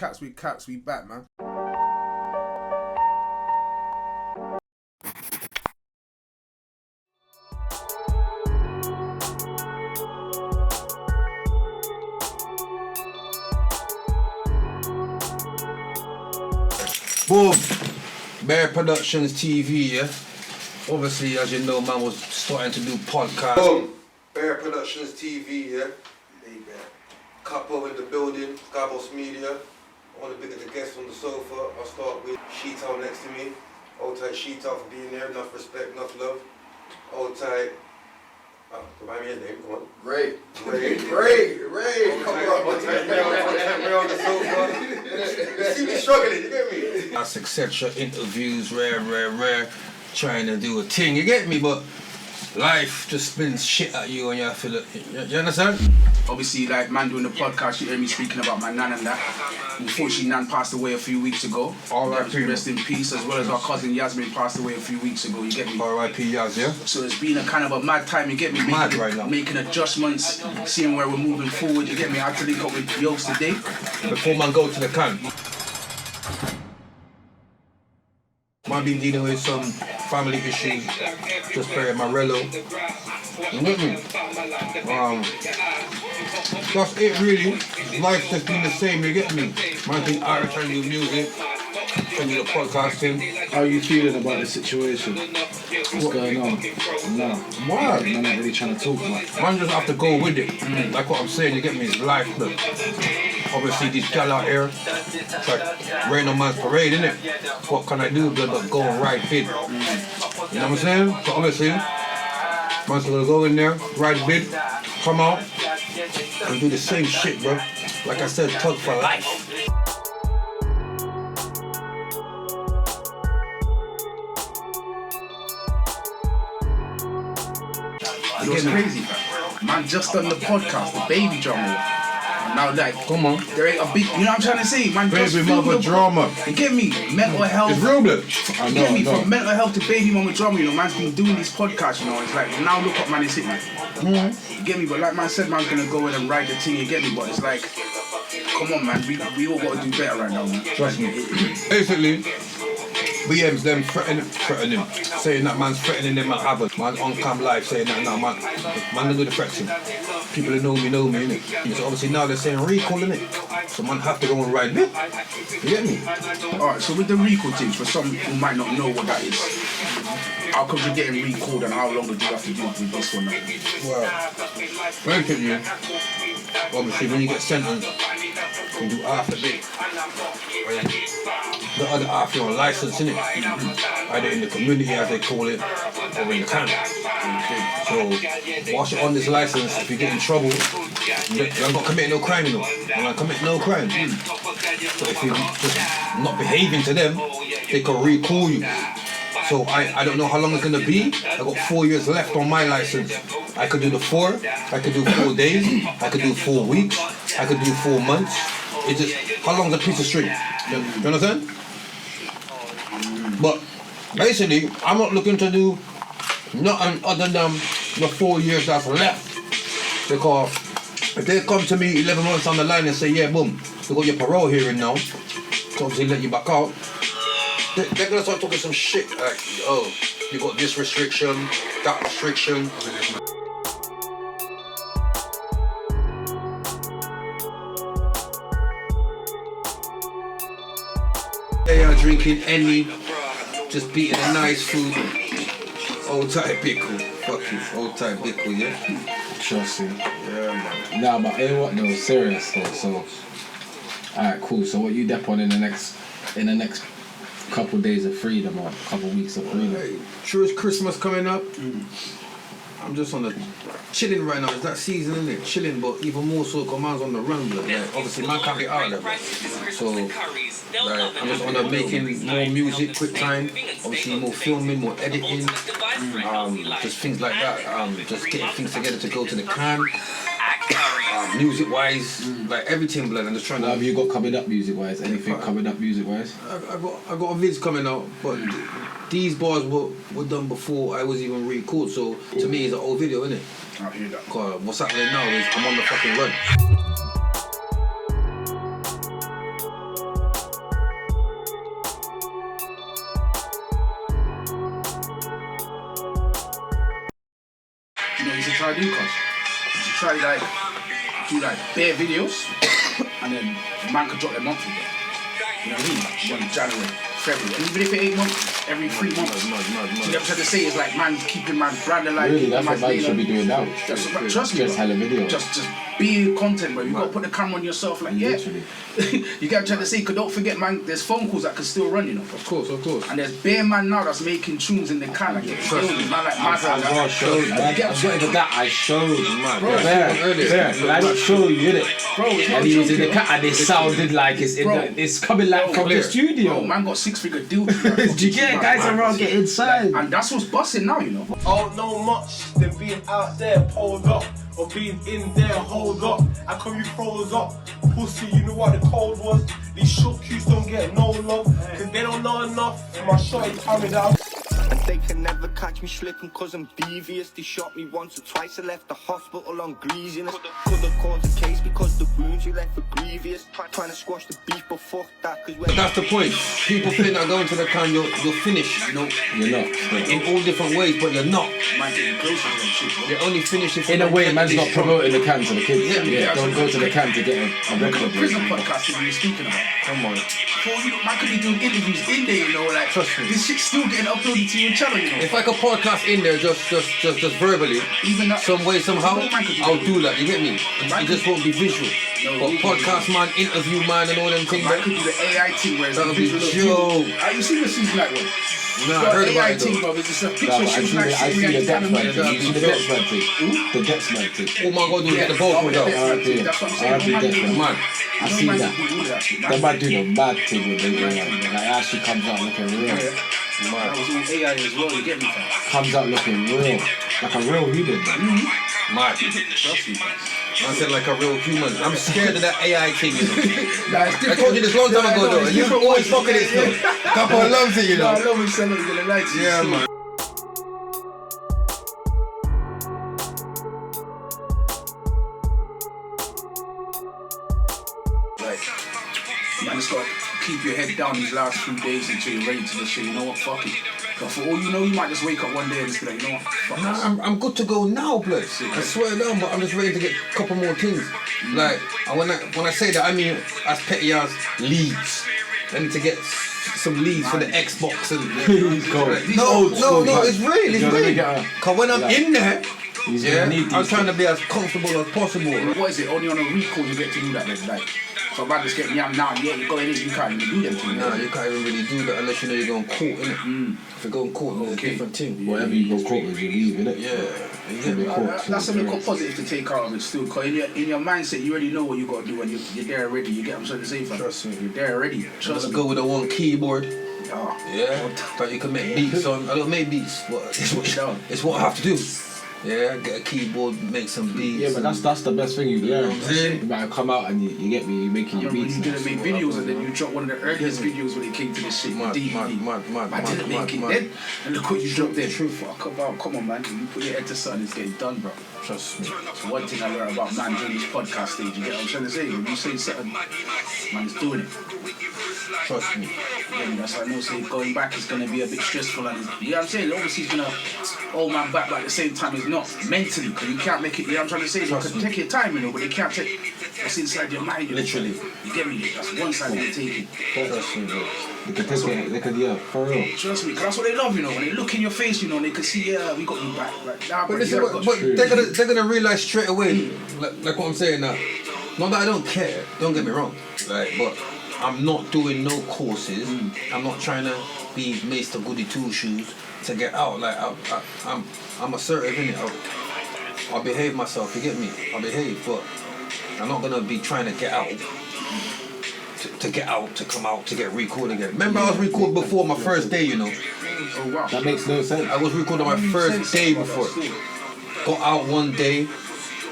Cats with Cats, we back, man. Boom! Bear Productions TV, yeah? Obviously, as you know, man was starting to do podcasts. Boom! Bear Productions TV, yeah? Couple in the building, Gabos Media. I want to pick up the guests on the sofa. I'll start with Sheetal next to me. Old tight Sheetal for being there. Enough respect, enough love. Old tight. Remind me his name, come on. Ray. Come on. Old tight Ray on the sofa. You see me struggling, you get me? That's etc. Interviews, rare. Trying to do a thing, you get me? But life just spins shit at you and you feel it. You understand? Obviously, like, man doing the podcast, you hear me speaking about my nan and that. Unfortunately, nan passed away a few weeks ago. R.I.P. Rest in peace, as well as our cousin Yasmin passed away a few weeks ago, you get me? R.I.P. Yaz, yeah? So it's been a kind of a mad time, you get me? Mad right now. Making adjustments, seeing where we're moving forward, you get me? I had to link up with Yogz today. Before man go to the can. Man been dealing with some family issues, just buried Morello. You get me? That's it really. Life's just been the same, you get me? Man been out trying to do music, trying to do the podcasting. How are you feeling about the situation? What's going on? No. Why? I'm not really trying to talk much. Man just have to go with it. Like what I'm saying, you get me? It's life, look. Obviously, this gal out here, it's like rain on man's parade, innit? What can I do but go and ride bid? You know what I'm saying? So obviously, man's gonna go in there, ride bid, come out, and do the same shit, bro. Like I said, tug for life. It was crazy, man. Just done the podcast, the baby drama. Now, like, come on, there ain't a big, you know what I'm trying to say, man. Baby mama drama. You get me? Mental health. It's real, blood. You get me? From mental health to baby mama drama, you know, man's been doing these podcasts, you know. It's like, now look up, man, it's hitting. You get me? But like man said, man's gonna go in and ride the thing, you get me? But it's like, come on, man, we all gotta do better right now, man. Trust me. Basically, BM's them threatening him, saying that man's threatening them at Harvard. Man on cam live saying that, no, man don't do the threats. People who know me, innit? So obviously now they're saying recall, innit? So man have to go and ride bit. You get me? Alright, so with the recall thing, for some who might not know what that is, how come you're getting recalled and how long did you have to do with this one? Well, basically, obviously when you get sentenced, you do half the bit. The other half you're on license, innit? Either in the community as they call it, or in the camp. So whilst you're on this license, if you get in trouble, you ain't got to commit no crime, you know. You ain't commit no crime. So if you're just not behaving to them, they can recall you. So I don't know how long it's gonna be. I got 4 years left on my license. I could do the 4, I could do 4 days, I could do 4 weeks, I could do 4 months. It's just, how long's a piece of string? You understand? But basically, I'm not looking to do nothing other than the 4 years that's left. Because if they come to me 11 months on the line and say, yeah, boom, you got your parole hearing now, so obviously let you back out, they're gonna start talking some shit like, oh, you got this restriction, that restriction. They are drinking any, just beating a nice food. Old type pickle, fuck you, old type pickle, yeah? Trust you. Yeah, man. Nah, but ain't what no, serious though, so. Alright, cool, so what you dep on in the next couple days of freedom or couple weeks of freedom? Hey, sure it's Christmas coming up. I'm just on the chilling right now. It's that season, isn't it? Chilling, but even more so because man's on the run, blood. Like, obviously, man can't get out of there. So, like, I'm just on the making more music, quick time. Obviously, more filming, more editing. Just things like that. Just getting things together to go to the can. Music-wise, like everything, blood. I'm just trying to. What have you got coming up music-wise? Anything coming up music-wise? I got a vids coming out, but these bars were done before I was even recorded. So to me, it's an old video, isn't it? I hear that. Cause what's happening now is I'm on the fucking run. what you should try to do, cuz? You should try like do like bare videos and then man could drop their monthly. You know what I mean? Like, January, February. And even if it ain't months, every 3 months. You never tried to say it's like man keeping man's brand alive. Really, that's what man should be doing now. Trust me, just bro. hella video. Just be content, bro. You gotta put the camera on yourself, like Literally. You gotta try to say, cause don't forget, man. There's phone calls that can still run, you know. Of course. And there's bare man now that's making tunes in the can and getting killed. Man, like I showed, man. I'm getting to that. I showed, man. Bro, I didn't show you, did it? Bro, it's not And he was in joking, the cat, and it sounded like it's in Bro. it's coming like from the studio. Bro, man got 6-figure deals. Do you get it? Guys around get inside. And that's what's busting now, you know. I don't know much than being out there pulled up or being in there hold up. How come you froze up? Pussy, you know what the cold was? These short cues don't get no love, cause they don't know enough. My shorty coming down. And they can never catch me slipping cause I'm devious. They shot me once or twice, I left the hospital on greasiness. Could've caused a case because the wounds you left were grievous. Trying to squash the beef, but fuck that, cause But that's the point. People think that going to the can, you're finished. You know, You're not. in all different ways, but you're not. Man getting closer to them shit, bro. You're only finished if In a way, man's not promoting the can to the kids. Yeah. Don't go to the can to get a Look at the record. prison podcast that we were speaking about. Come on. Bro, you know, man could be doing interviews in there, you know, like Trust me. this shit's still getting uploaded to your channel, you know. If I could podcast in there just verbally, Even that, some way, somehow, Man could do I'll that. do that, you get me? It just won't be visual. No, But you can podcast man, interview man and all them things, Man could do the AI thing where it's That'll the be visual. joke. You see the season like one? Nah, I heard about AI it thing, though. bro. It's just a No, picture but shooting like I see the Dexman thing. Yeah, You see the Dexman thing. The Dexman thing. Oh my god, you get the vocals out. That's what I'm saying. R.I.P. Dexman. Man, I see that. They might do the mad thing with the like it actually comes out looking real. That was all AI as well, you get me, fam? Comes out looking real. Like a real human. man. Trust me, fam. I said like a real human. I'm scared of that AI thing, you know. Nah, it's I different. told you this long time Yeah, ago I know, though, it's and you different always ones. fucking it still. Couple of loves it, you Nah, know. I love when someone's gonna lie to you. Yeah, still. man. Like, man, just gotta keep your head down these last few days until you're ready to just say, you know what, fuck it. But for all you know, you might just wake up one day and just be like, you know what, fuck Nah, this. I'm good to go now, bless. I swear down, but I'm just ready to get a couple more things. Like, and when I say that, I mean as petty as leads. I need to get some leads for the Xbox and. No, it's real, You're gonna it's get real. a- Cause when I'm like, in there, He's yeah, gonna need I'm these trying to be as comfortable as possible. What is it? Only on a recall you get to do that then, like. So man just getting young now, yeah, you go in it, you can't even do them things. Nah, you can't even really do that unless you know you're going court, innit? If you're going court, it's a different thing. Whatever you go court with, you leave, innit? Yeah. That's something called positive to take out of it still, because in your mindset you already know what you got to do and you're there already, you get what I'm trying to say, fam? Trust me. You're there already, trust Let's me. go with the one keyboard. Oh, Yeah, that you can make beats on. I don't make beats, but it's what I have to do. Yeah, get a keyboard, make some beats. Yeah, but that's the best thing you learn. what I'm saying? You might come out and you get me, you're making I your remember beats. you didn't make videos and then you dropped one of the earliest videos when it came to this shit, Mad, DVD. mad, I didn't make it mad. then, and look what you dropped there. Fuck about, come on man, you put your head to something, it's getting done, bro. Trust me. It's one thing I learned about man during this podcast stage, you get what I'm trying to say? When you say something, man's doing it. Trust me. Yeah, that's why I know, say going back is gonna be a bit stressful and you know what I'm saying? Obviously he's gonna hold man back, but at the same time it's not mentally, because you can't make it, you know what I'm trying to say? You can take your time, you know, but you can't take what's inside your mind, you know? Literally. You get me? That's one side of take it. Trust me, bro. They can take it, they can, yeah, for real. Trust me, 'cause that's what they love, you know, when they look in your face, you know, and they can see, yeah, we got you back. Like, nah, But bro, listen, you but haven't got you. they're gonna realize straight away, like what I'm saying now. Not that I don't care. Don't get me wrong. Like, but I'm not doing no courses. I'm not trying to be Mr. Goody Two Shoes to get out. Like I'm assertive in it. I'll behave myself. You get me? I'll behave, but I'm not gonna be trying to get out. To get out, to come out, to get recorded again. Remember, I was recorded before my first day. You know, Oh, wow. That makes no sense. I was recording my first day before. Got out one day,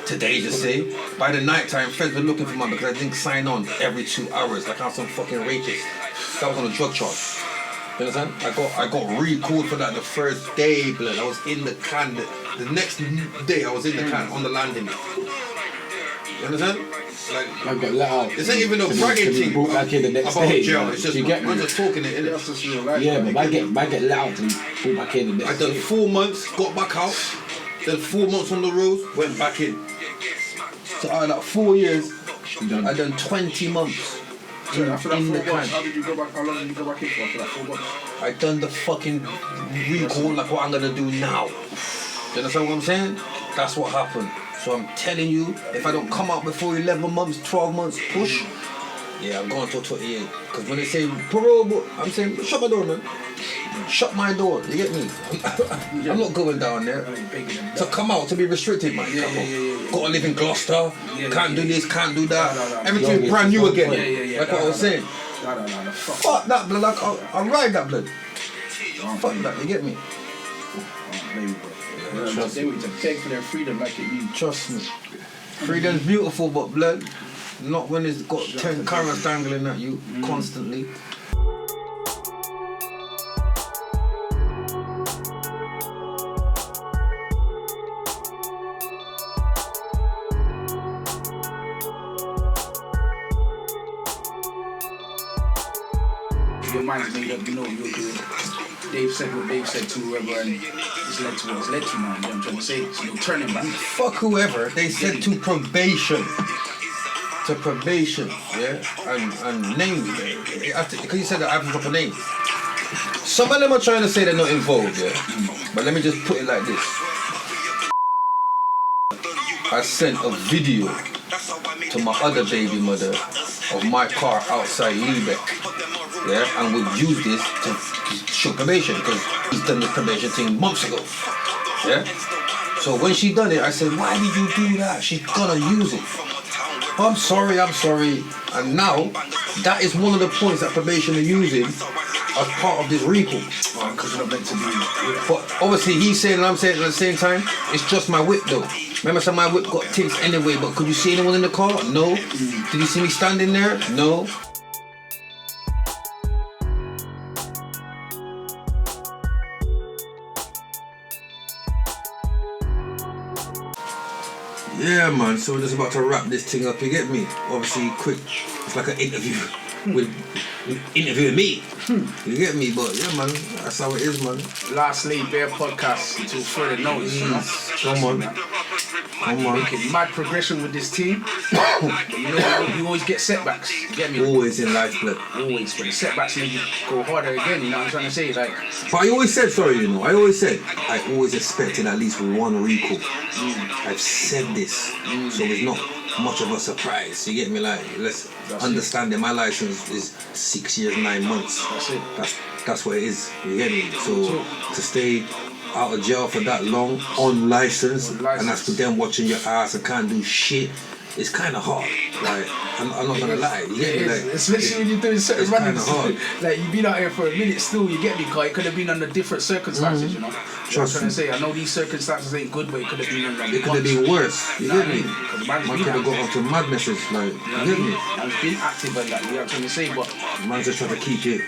today to say. By the night time, friends were looking for me because I didn't sign on every 2 hours like I'm some fucking rapist. That was on a drug charge. You understand? I got recalled for that the first day, blood. I was in the can. The next day I was in the can on the landing. You understand? Like, I got let out. this ain't even a To be- bragging to be thing brought back in the next about day. jail. It's just you get we're me? just talking it, innit? That's just real life. Yeah, man. but I get let out to be brought back in the I next done day. 4 months, got back out, Then 4 months on the road, went back in. So out of that 4 years, I done 20 months. So after that in 4 the months, can. how did you go back? How long did you go back in for after that 4 months? I done the fucking recall like what I'm gonna do now. Do you understand what I'm saying? That's what happened. So I'm telling you, if I don't come out before 11 months, 12 months push, yeah, I'm going till 28. Because when they say parole, I'm saying, shut my door, man. Shut my door, you get me? I'm not going down there. To come out, to be restricted, man. Gotta live in Gloucester, can't do this, can't do that. Everything's brand new again. Like what I was saying. No. Fuck that blood, like, I ride that blood. Fuck that, you get me? Maybe, bro. They were to beg for their freedom like it means. Trust me. Freedom's beautiful, but blood, not when it's got 10 carrots dangling at you constantly. Your mind's made up, you know you're good. Dave said what Dave said to whoever, and it's led to what it's led to now. You know what I'm trying to say? So you're turning back. Fuck whoever, they said to probation. To probation, yeah? And names, because you said that I have to drop a name. Some of them are trying to say they're not involved, yeah? But let me just put it like this. I sent a video to my other baby mother of my car outside Liebeck. Yeah, and would use this to show probation because he's done this probation thing months ago. Yeah? So when she done it, I said, why did you do that? She's gonna use it. I'm sorry. And now, that is one of the points that probation are using as part of this recall. Because you're not meant to be. But obviously he's saying and I'm saying at the same time, it's just my whip though. Remember, so my whip got tints anyway, but could you see anyone in the car? No. Did you see me standing there? No. Yeah, man, so we're just about to wrap this thing up, you get me? Obviously, quick, it's like an interview with me, you get me? But yeah, man, that's how it is, man. Lastly, Bear podcast until further notice, you know? Come on. Making mad progression with this team. you always get setbacks, you get me? Always in life, blood. Always, but the setbacks make you go harder again, you know what I'm trying to say? Like, but I always said, I always expected at least one recall. I've said this, so it's not much of a surprise. You get me? Like, let's understand that my license is 6 years, 9 months. That's it. That's what it is. You get me? So to stay out of jail for that long on license, and that's for them watching your ass and can't do shit. It's kind of hard. Like, I'm not gonna lie. You get me? Like, especially when you're doing certain it's kind runnings. of hard. Like, you've been out here for a minute still, you get me? Cause it could have been under different circumstances, you know? Trust I'm trying to say, I know these circumstances ain't good, but it could have been under. It could have been worse. You get me? Man Man could have got up to madnesses. Like, you get me? I've been active and that, you know what I'm trying to say, but Man just trying to keep it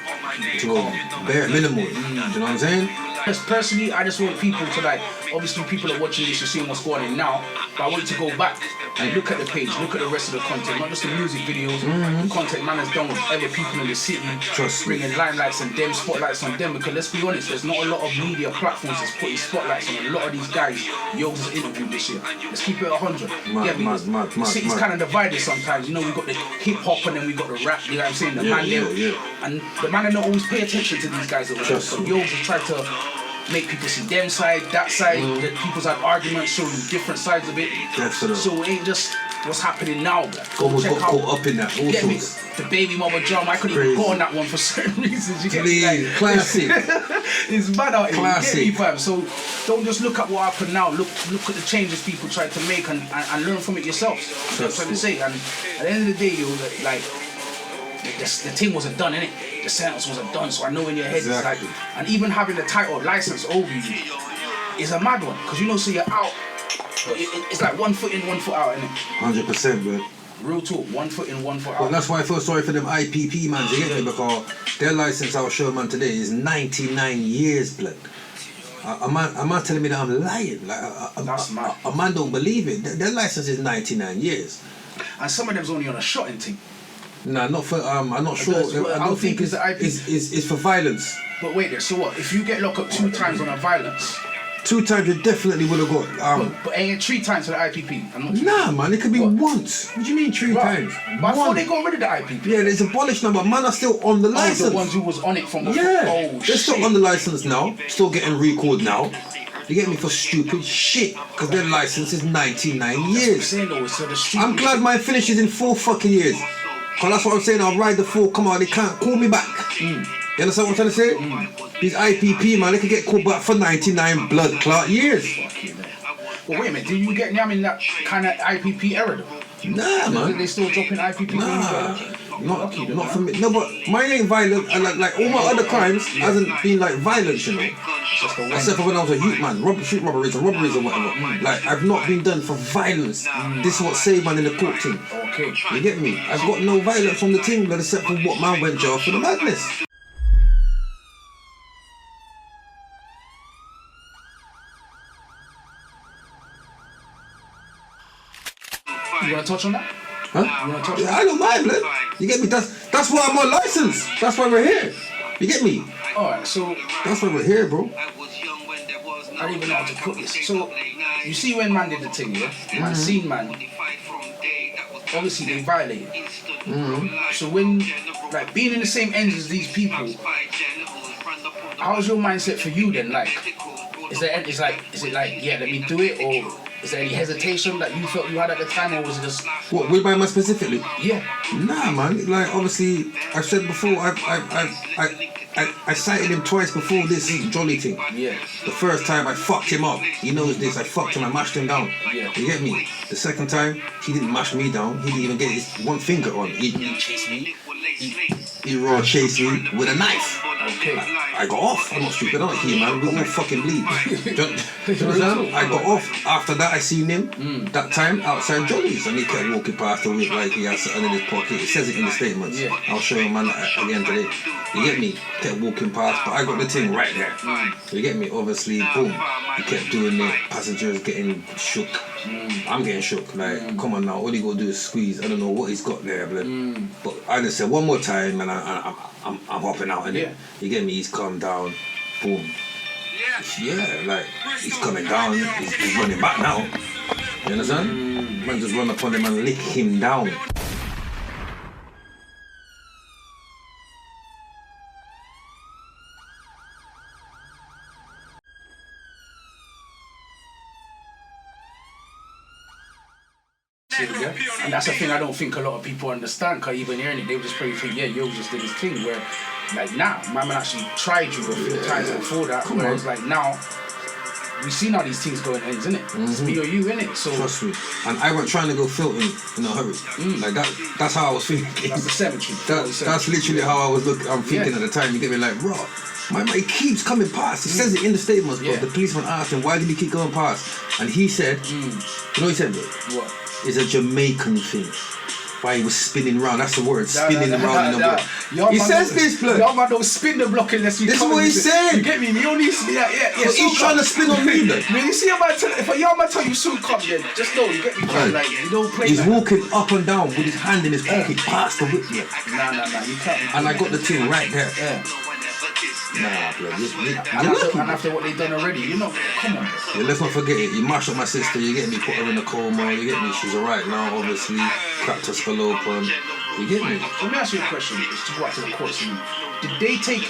to a bare minimum. You know what I'm saying? personally, I just want people to, like, obviously people are watching this, you're seeing what's going on now, but I want you to go back and look at the page, look at the rest of the content, not just the music videos, the content man has done with other people in the city, Trust me. bringing limelights and them, spotlights on them, because let's be honest, there's not a lot of media platforms that's putting spotlights on a lot of these guys Yogz has interviewed this year. Let's keep it 100. The city's kind of divided sometimes, you know, we got the hip hop and then we got the rap, you know what I'm saying, the man there, and the man don't always pay attention to these guys over there, so Yogz has tried to make people see them side, that side, that people's had arguments, show you different sides of it. Definitely. So it ain't just what's happening now. Go Got check out. caught up in that. All Get me? sorts. The baby mama drama. I couldn't even go on that one for certain reasons. You get me? Like, Classic. it's mad out here. Classic. You get me, fam? So don't just look at what happened now. Look at the changes people tried to make and learn from it yourselves. That's what I'm trying to say. And at the end of the day, like the thing wasn't done, innit? The sentence wasn't done, so I know in your head it's like, and even having the title license over you is a mad one, because you know, so you're out, it's like 1 foot in, 1 foot out, innit? 100%, man. Real talk, 1 foot in, 1 foot out. Well, that's why I feel sorry for them IPP man, you get me? Because their license I'll show man today is 99 years, blood. A man telling me that I'm lying. Like, That's mad. A man don't believe it. Their license is 99 years. And some of them's only on a shotting thing. Nah, not for, I'm not sure. I don't think it's for violence. But wait there, so what? If you get locked up 2 times on a violence, 2 times you definitely would have got. But ain't 3 times for the IPP. I'm not sure. Nah, man, it could be once. What do you mean 3 Right. times? But I thought One. they got rid of the IPP. Yeah, it's abolished now, but man are still on the Oh, license. the ones who was on it from before. Yeah, Oh, they're shit. still on the license now, still getting recalled now. You get me for stupid shit, because their license is 99 years. Saying though, so the street I'm glad mine finishes in 4 fucking years. Cause that's what I'm saying, I'll ride the 4, come on, they can't call me back. You understand what I'm trying to say? These IPP, man, they could get called back for 99 blood clot years. Well, wait a minute, do you get me? I mean, that kind of IPP era though? Nah, man. They still dropping IPP? Not for me. No, but mine ain't violent. And like all my other crimes hasn't been like violence, you know. Except for when I was a youth man, street robberies or whatever. Like I've not been done for violence. This is what saved man in the court team. Okay. You get me? I've got no violence on the team, but except for what man went jail for the madness. You want to touch on that? Huh? You want to touch on that? I don't mind, blood. You get me? That's why I'm on license. That's why we're here. You get me? Alright, so That's why we're here, bro. I don't even know how to put this. So, you see when man did the thing, yeah? Man seen man. Obviously, they violated. So when, like, being in the same ends as these people, how's your mindset for you then? Like, is it like, yeah, let me do it, or is there any hesitation that you felt you had at the time, or was it just? What, with my man specifically? Yeah. Nah, man. Like, obviously, I've said before, I cited him twice before this Jolly thing. Yeah. The first time I fucked him up. He knows this. I fucked him. I mashed him down. Yeah. You get me? The second time, he didn't mash me down. He didn't even get his one finger on. He Chase me. He raw chased me with a knife. Okay. I got off. I'm not stupid, aren't you, man? We all fucking bleed. Do you understand? I got off. After that, I seen him that time outside Jolly's, and he kept walking past the whip like he has something in his pocket. It says it in the statements. Yeah. I'll show him, man, at the end of it. You get me? Kept walking past, but I got the thing right there. You get me? Obviously, boom. He kept doing it. Passengers getting shook. I'm getting shook. Like, come on now. All he got to do is squeeze. I don't know what he's got there, blood. But I just said one more time, and I'm hopping out in it. You get me? He's calmed down. Boom. Yeah, like he's coming down. He's running back now. You understand? Man just run upon him and lick him down. And that's the thing I don't think a lot of people understand, because even hearing it, they would just probably think, yeah, Yogz just did his thing, where, like, now, my man actually tried you a few times before that, whereas, like, now, we've seen how these things go in ends, innit? It's me or you, innit? So, Trust me. And I wasn't trying to go filtering in a hurry. Like, that's how I was thinking. that's the cemetery. That's literally how I was looking. I'm thinking at the time. You get me? Like, bro, my man, he keeps coming past. He says it in the statements, but the policeman asked him, why did he keep going past? And he said, you know what he said, bro? What? It's a Jamaican thing. Why he was spinning round. That's the word. Spinning around in the block. He says this, blood. Y'all man don't spin the block unless you. This is what he said. You get me? You only see that. Yeah. But he's trying to spin on me, blood. When you see a man, if a young man tell you soon come, then just know you get me. Right. Like you don't play. He's like walking up and down with his hand in his pocket past the whip, yeah. Nah, you can't. And I got the thing right there. Yeah. Nah, blood. And after what they done already, you know, come on. Yeah, let's not forget it. You mash up my sister, you get me, put her in a coma, you get me, she's alright now, obviously. Cracked her skull open. You get me? So let me ask you a question. It's to go out to the courts. Did they take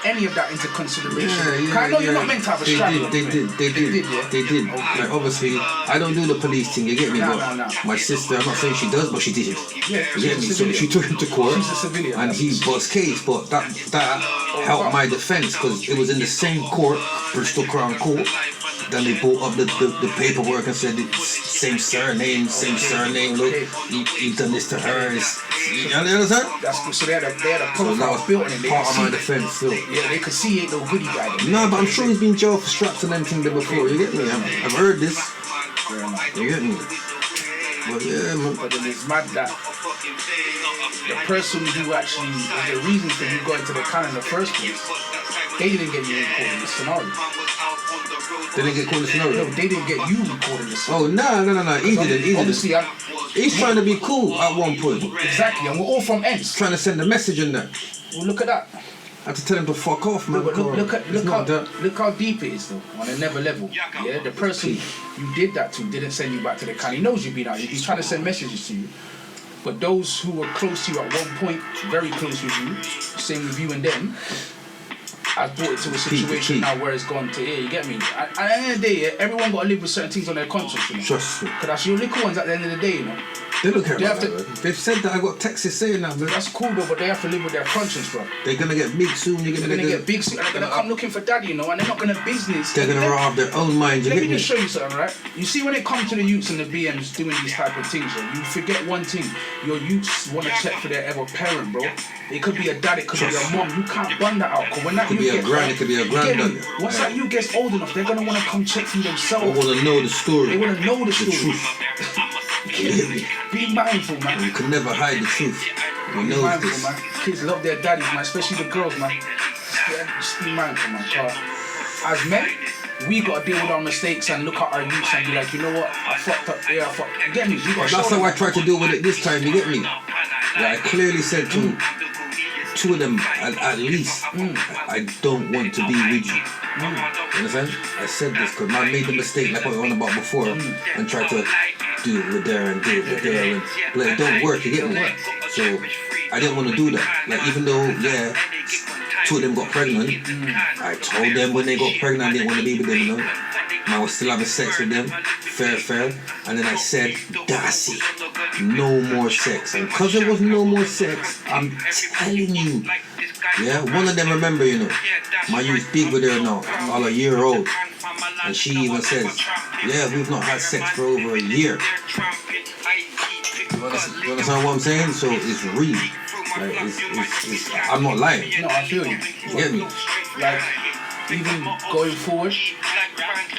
any of that into consideration? I know you're not meant to have a strategy. They did. Okay. Like, obviously, I don't do the police thing, you get me? No. My sister, I'm not saying she does, but she did. Yeah, You get me? So civilian. she took him to court. She's a civilian. And he bust case, but that helped my defense, because it was in the same court, Bristol Crown Court. Then they brought up the paperwork and said it's same surname, look, he done this to her. You understand? That's good. So they had a So that profile was built in it. part of my defense still. Yeah, they could see it, no goodie guy. No, but I'm sure he's been jailed for straps and everything there before. You get me? I've heard this. You get me? But yeah, man. But then it's mad that the person who actually was the reason for you going to the can in the first place, they didn't get you recording the scenario. They didn't get caught in the scenario? No, they didn't get you recording the scenario. Oh, no. He didn't. Obviously, He's trying to be cool at one point. exactly, and we're all from ends. Trying to send a message in there. Well, look at that. I had to tell him to fuck off, man. But It's look how deep it is though, on another level. Yeah, the person you did that to didn't send you back to the can. He knows you've been out. He's trying to send messages to you. But those who were close to you at one point, very close with you, same with you and them, I've brought it to a situation now where it's gone to here, you get me? At the end of the day, everyone got to live with certain things on their conscience, you know? Trust me. Because that's your little ones at the end of the day, you know? They don't care about that, bro. They've said that. I got texts saying that, bro. That's cool, bro, but they have to live with their conscience, bro. They're gonna get big soon. They're gonna get big soon, and they're gonna come looking for daddy, you know, and they're not gonna business. They're gonna run off their own minds. Let me just show you something, right? You see, when it comes to the youths and the BMs doing these type of things, you forget one thing. Your youths want to check for their ever parent, bro. It could be a dad, it could be a mom. You can't run that out. Cause when that could be a grand, it could be a granddad. Once that you gets old enough, they're gonna want to come check for themselves. They wanna know the story. They wanna know the story. Be mindful, man. You can never hide the truth. Be mindful, man. Kids love their daddies, man, especially the girls, man. Just be mindful, man. As men, we gotta deal with our mistakes and look at our youths and be like, you know what? I fucked up. Yeah, I fucked. You get me? That's how I tried to deal with it this time. You get me? Yeah, I clearly said to two of them at least, I don't want to be with you. You understand? I said this because I made the mistake like what I was on about before and tried to do it with there and do it with there, but it don't work. You get me? So I didn't want to do that. Like even though two of them got pregnant, I told them when they got pregnant I didn't want to be with them. You know, I was still having sex with them, fair, and then I said, Darcy, no more sex. And because there was no more sex, I'm telling you, yeah, one of them remember, you know, my youth big with her now, all a year old, and she even says, yeah, we've not had sex for over a year. You understand what I'm saying? So it's real. Like, it's I'm not lying. No, I feel you. You get me? Like, even going forward,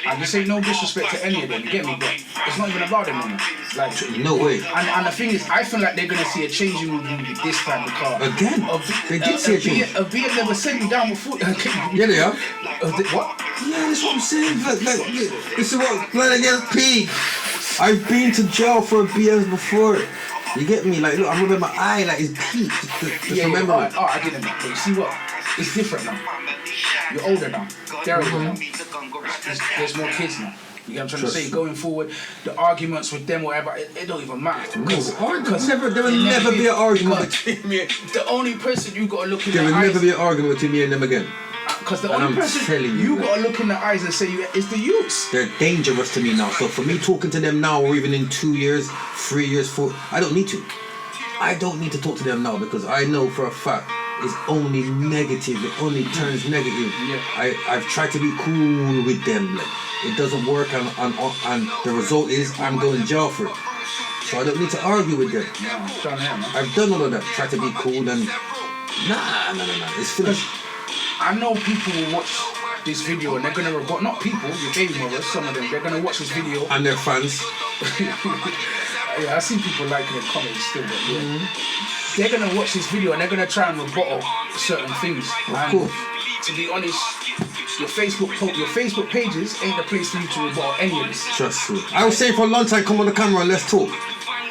I just say no disrespect to any of them, you get me? But it's not even about them anymore. Like, no way. And the thing is, I feel like they're gonna see a change in you this time because again, they did see a change. A BM never sent you down before. Yeah, they are. What? Yeah, that's what I'm saying. Like, this is what playing against P. I've been to jail for BMs before. You get me? Like, look, I'm rubbing my eye like it's peak. Just remember. I get it. But you see what? It's different now. You're older now. They're older now. There's more kids now. You get what I'm trying to say? Going forward, the arguments with them, whatever, it don't even matter. There will never be an argument between me. The only person you gotta look in the eyes. There will never be an argument between me and them again. Because the only person you gotta look in the eyes and say is the youths. They're dangerous to me now. So for me talking to them now, or even in 2 years, 3 years, 4, I don't need to. I don't need to talk to them now because I know for a fact it's only negative. It only turns negative. Yeah. I've tried to be cool with them. Like, it doesn't work, and the result is I'm going to jail for it. So I don't need to argue with them. I've done all of that. Try to be cool and nah. It's finished. I know people will watch this video and they're gonna rebut. Not people, your baby mothers. Some of them, they're gonna watch this video and their fans. Yeah, I see people liking the comments still, but yeah. They're gonna watch this video and they're gonna try and rebuttal certain things. Of course. To be honest, your Facebook pages ain't the place for you to rebuttal any of this. Trust me. I was saying for a long time, come on the camera and let's talk.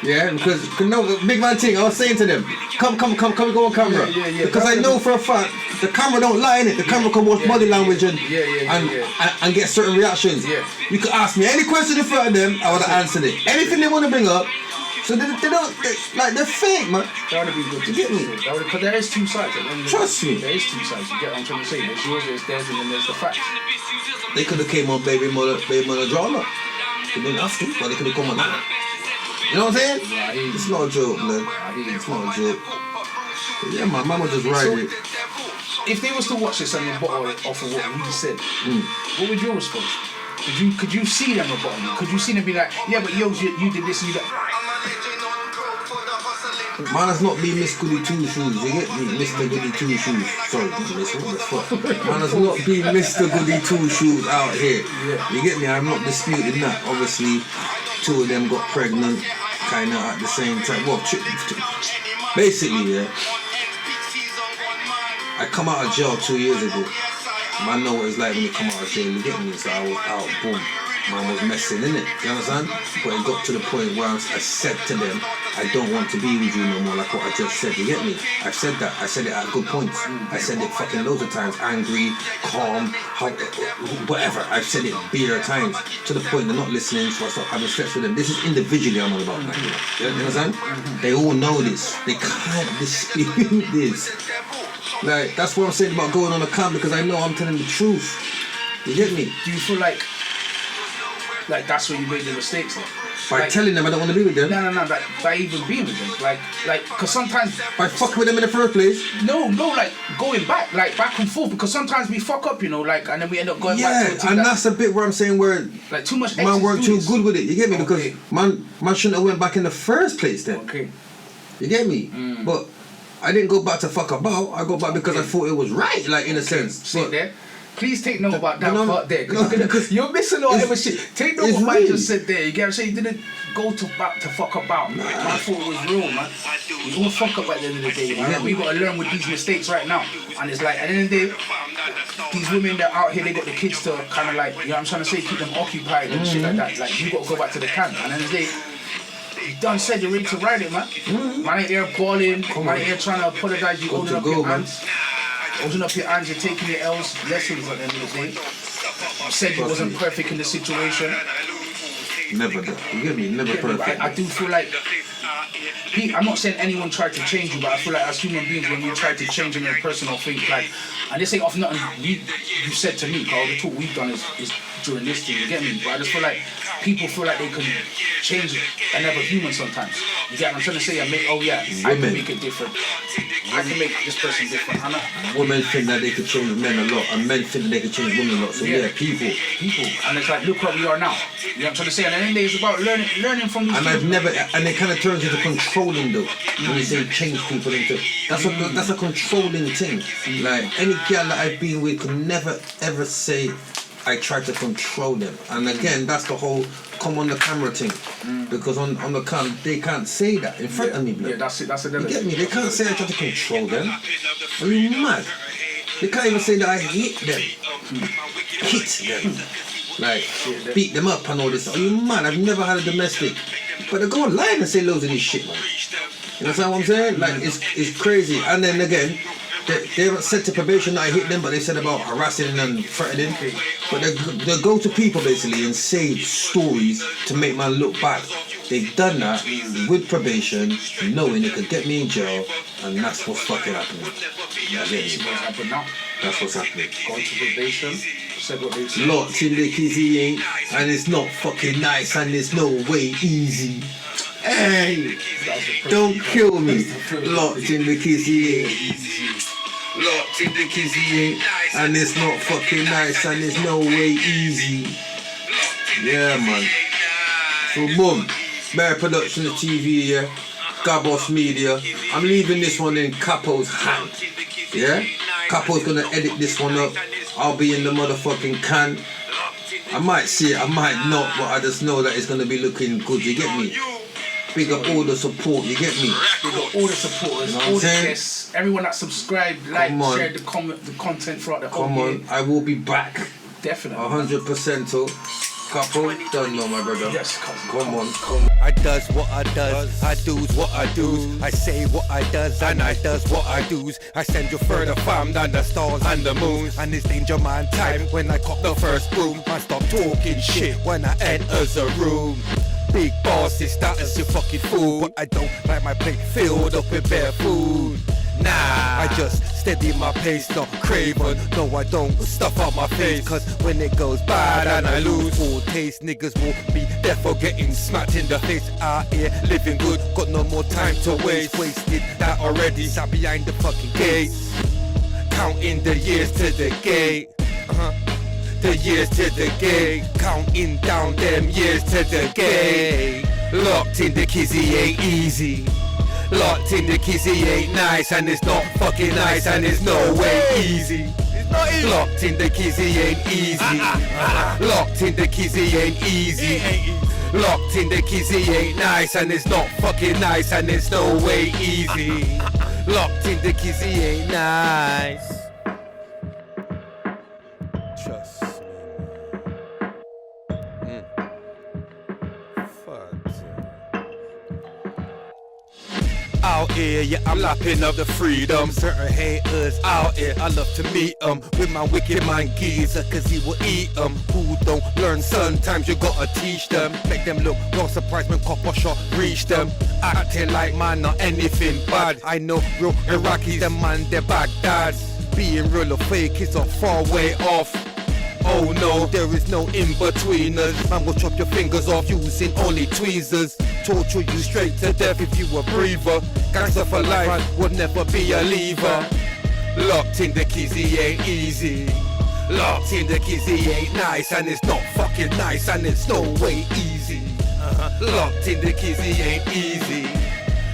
Yeah, because no, big man thing. I was saying to them, come, go on camera. Yeah. Because I know for a fact the camera don't lie in it. The camera can watch body language and get certain reactions. Yeah. You could ask me any question in front of them, I would have answered it. Anything they want to bring up. So they're fake, man. That would have been good to get me. Because there is two sides. Trust me. There is two sides. You get what I'm trying to say? There's yours, there's theirs, and then there's the facts. They could have came on baby mother drama. They didn't have to, but they could have come on that. You know what I'm saying? Yeah, it's not a joke, man. It's not a joke. But yeah, my mama just ride it. If they was to watch this and rebuttal off of what we just said, what would your response? Could you see them rebuttal you? Could you see them be like, yeah, but Yogz, you did this and you that? Man has not been Miss Goody Two Shoes, you get me? Mr. Goody Two Shoes. Sorry, Miss, what the fuck? Man has not been Mr. Goody Two Shoes out here. You get me? I'm not disputing that. Obviously, two of them got pregnant, kind of at the same time. Well, basically, yeah. I come out of jail 2 years ago. Man know what it's like when you come out of jail, you get me? So I was out, boom. Man was messing, innit? You understand? But it got to the point where I said to them, I don't want to be with you no more, like what I just said, you get me? I've said that, I said it at good points. I said it fucking loads of times, angry, calm, whatever. I've said it bare times, to the point they're not listening, so I start having sex with them. This is individually I'm on about, like, you understand? They all know this, they can't dispute this. Like, that's what I'm saying about going on a camp, because I know I'm telling the truth. You get me? Do you feel like that's where you made the mistakes then? By telling them I don't want to be with them. No, like, by even being with them. Like, because sometimes... By fucking with them in the first place. No, like, going back and forth, because sometimes we fuck up, you know, like, and then we end up going back to a team. And that's a bit where I'm saying where... Like, too much man weren't too good with it, you get me? Okay. Because man shouldn't have went back in the first place then. Okay. You get me? But I didn't go back to fuck about, I go back because I thought it was right, like, in a sense. Sit there. Please take note about that No, part there, no, because you're missing all that shit. Take note of what I real. just said there. You get what I'm saying? You didn't go back to fuck about. Man, I thought it was real, man. We all fuck up at the end of the day, man. We gotta learn with these mistakes right now. And it's like, at the end of the day, these women that are out here, they got the kids to kind of like, you know what I'm trying to say, keep them occupied and shit like that. Like, you gotta go back to the camp. And at the end of the day, you done said you're ready to ride it, man. Man ain't here balling. Man ain't here trying to apologize. You holding up your hands. Holding up your hands, you're taking your L's, lessons at the end of the day. You said you wasn't perfect in the situation. Never, you get me? Never perfect. I do feel like, I'm not saying anyone tried to change you, but I feel like as human beings, when we try to change in a person or think, like, and this ain't off nothing you said to me, Carl, the talk we've done is during this thing, you get me? But I just feel like people feel like they can change another human sometimes. You get what I'm trying to say? I can make it different. I can make this person different. Women think that they could change men a lot, and men think that they could change women a lot. So people. And it's like, look where we are now. You know what I'm trying to say? And at the end of the day, it's about learning from these people. And it kind of turns into controlling though. When you say change people into, that's a controlling thing. Like, any girl that I've been with could never ever say I try to control them. And again, that's the whole come on the camera thing. Because on the cam, they can't say that in front of me, bro. Yeah, that's it. That's another. You get me? They can't say I try to control them. Are you mad? They can't even say that I hit them. Hit them. Like, beat them up and all this. Are you mad? I've never had a domestic. But they go online and say loads of this shit, man. You understand what I'm saying? Like, it's crazy. And then again, they haven't said to probation that I hit them, but they said about harassing and threatening. But they go to people basically and say stories to make man look bad. They've done that with probation, knowing it could get me in jail, and that's what's fucking happening. That's what's happening. Gone to probation, said what they said. Locked in the kizzy ain't, and it's not fucking nice, and there's no way easy. Hey, don't kill me. Locked in the kizzy ain't. Locked in the kizzy ain't, and it's not fucking nice, and there's no way easy. Yeah, man. So, boom. Bear Productions TV, yeah. Gabos Media. I'm leaving this one in Capo's hand. Yeah? Capo's gonna edit this one up. I'll be in the motherfucking can. I might see it, I might not, but I just know that it's gonna be looking good, you get me? Big up all the support, you get me? Big up all the supporters, all the guests, everyone that subscribed, shared the content throughout the whole year. I will be back. Definitely. 100%. So, Couple, don't know my brother. Yes, cousin. Come on. I does what I does, I do's what I do's. I say what I does and I does what I do's. I send you further fam than the stars and the moons. And it's danger man time when I cop the first broom. I stop talking shit when I enters a room. Big boss is status, you fucking fool. But I don't like my plate filled up with bare food. Nah, I just steady my pace, not craven. No, I don't stuff out my face. Cause when it goes bad and I lose all taste, niggas will be there for getting smacked in the face. Out here living good, got no more time to waste. Wasted that already, sat behind the fucking gates. Counting the years to the gate. The years to the gate. Counting down them years to the gate. Locked in the kizzy ain't easy. Locked in the kizzy ain't nice, and it's not fucking nice, and it's no way easy. Locked in the kizzy ain't easy. Locked in the kizzy ain't easy. Locked in the kizzy ain't nice, and it's not fucking nice, and it's no way easy. Locked in the kizzy ain't nice. Trust me. out here, yeah, I'm lapping up the freedom. Certain haters out here, I love to meet 'em. With my wicked man geezer, cause he will eat 'em. Who don't learn, sometimes you gotta teach them. Make them look well surprised when copper shot reach them. Acting like man, not anything bad. I know real Iraqis, them man, they're Baghdad's. Being real or fake is a far way off. Oh no, there is no in-betweeners. Man will chop your fingers off using only tweezers. Torture you straight to death if you a breather. Gangster for life, man, would never be a leaver. Locked in the kizzy ain't easy. Locked in the kizzy ain't nice, and it's not fucking nice, and it's no way easy. Locked in the kizzy ain't easy.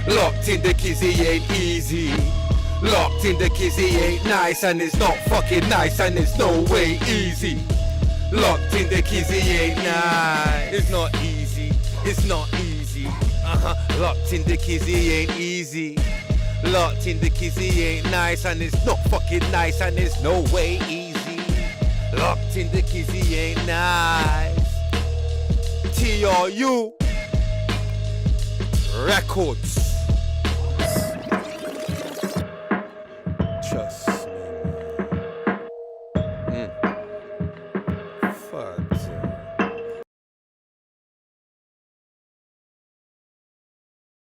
Locked in the kizzy ain't easy. Locked in the kizzy ain't nice, and it's not fucking nice, and it's no way easy. Locked in the kizzy ain't nice. It's not easy. It's not easy. Locked in the kizzy ain't easy. Locked in the kizzy ain't nice, and it's not fucking nice, and it's no way easy. Locked in the kizzy ain't nice. TRU Records.